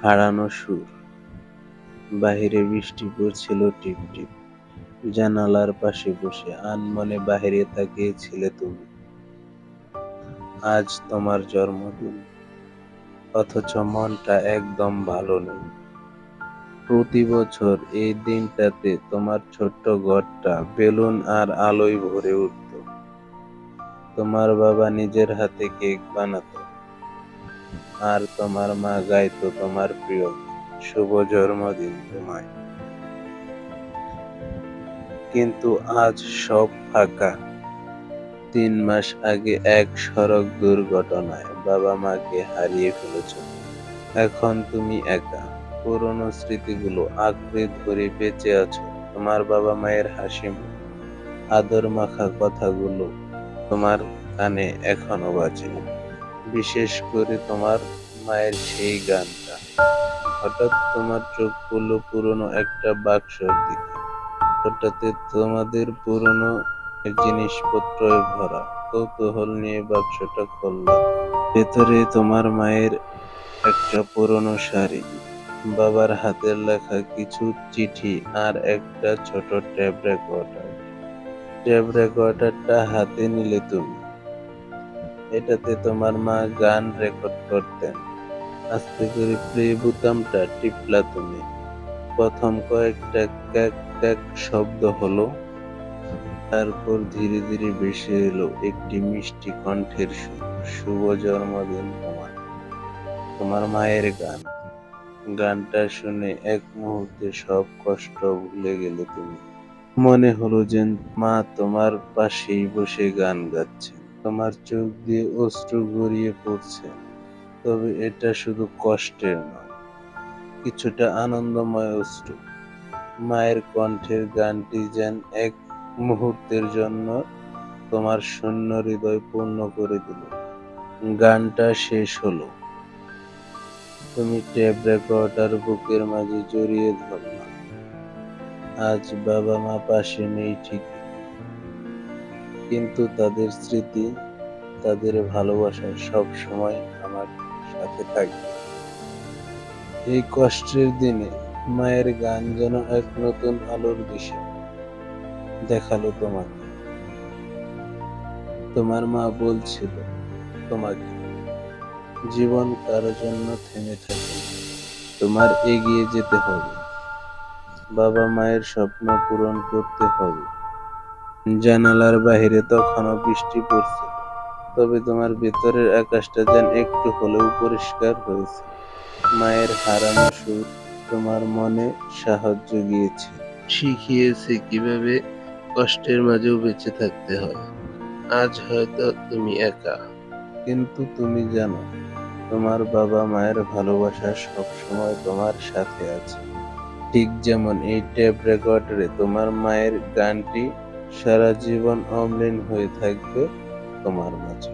হারানো সুর। বাহিরে বৃষ্টি পড়ছিল টিপটিপ। জানালার পাশে বসে আনমনে বাহিরে তাকিয়েছিলে তুমি। আজ তোমার জন্মদিন, অথচ মনটা একদম ভালো নেই। প্রতি বছর এই দিনটাতে তোমার ছোট্ট ঘরটা বেলুন আর আলোয় ভরে উঠত। তোমার বাবা নিজের হাতে কেক বানাতো, আর তোমার মা গাইতো তোমার প্রিয় গান, শুভ জন্মদিন তোমায়। কিন্তু আজ সব ফাঁকা। ৩ মাস আগে এক সড়ক দুর্ঘটনায় বাবা মাকে হারিয়ে ফেলেছ। এখন তুমি একা। পুরনো স্মৃতিগুলো আঁকড়ে ধরে বেঁচে আছো। তোমার বাবা মায়ের হাসি মুখ, আদর মাখা কথাগুলো তোমার কানে এখনো বাজে। বিশেষ করে তোমার মায়ের সেই গানটা। হঠাৎ তোমার চোখ পড়লো পুরনো একটা বাক্সর দিকে। ওটাতে তোমাদের পুরনো জিনিসপত্রয় ভরা। কৌতূহল নিয়ে বাক্সটা খুললাম। ভেতরে তোমার মায়ের একটা পুরনো শাড়ি, বাবার হাতের লেখা কিছু চিঠি আর একটা ছোট টেপ রেকর্ডার। টেপ রেকর্ডারটা হাতে নিলে তুমি। এটাতে তোমার মা গান রেকর্ড করতেন। আস্তে করে প্লে বোতামটা টিপলা তুমি। প্রথম কয়েকটা ক্যাক ক্যাক শব্দ হলো, তারপর ধীরে ধীরে ভেসে এলো একটি মিষ্টি কণ্ঠের সুর। শুভ জন্মদিন তোমার। তোমার মায়ের গান। গানটা শুনে এক মুহূর্তে সব কষ্ট ভুলে গেলে তুমি। মনে হলো যেন মা তোমার পাশেই বসে গান গাচ্ছে। তোমার চোখ দিয়ে অশ্রু গড়িয়ে পড়ছে। তবে এটা শুধু কষ্টের নয়, কিছুটা আনন্দময় অশ্রু। মায়ের কণ্ঠের গানটি যেন এক মুহূর্তের জন্য তোমার শূন্য হৃদয় পূর্ণ করে দিল। গানটা শেষ হলো। তুমি টেপ রেকর্ডার বুকের মাঝে জড়িয়ে ধরলা। আজ বাবা মা পাশে নেই ঠিকই, কিন্তু তাদের স্মৃতি, তাদের ভালোবাসা সব সময় আমার সাথে থাকবে। এই কষ্টের দিনে মায়ের গান যেন এক নতুন আলোর দিশা দেখালো তোমাকে। তোমার মা বলছিল তোমাকে, জীবন কারো জন্য থেমে থাকে না। তোমার এগিয়ে যেতে হবে, বাবা মায়ের স্বপ্ন পূরণ করতে হবে। জানালার বাহিরে তখনও বৃষ্টি পড়ছিল, তবে তোমার ভেতরের আকাশটা যেন একটু হলেও পরিষ্কার হয়েছে। মায়ের হারানো সুর তোমার মনে সাহস জুগিয়েছে, শিখিয়েছে কিভাবে কষ্টের মাঝেও বেঁচে থাকতে হয়। আজ হয়তো তুমি একা, কিন্তু তুমি জানো তোমার বাবা মায়ের ভালোবাসা সব সময় তোমার সাথে আছে। ঠিক যেমন এই টেপ রেকর্ডারে তোমার মায়ের গানটি সারা জীবন অমলিন হয়ে থাকবে তোমার মাঝে।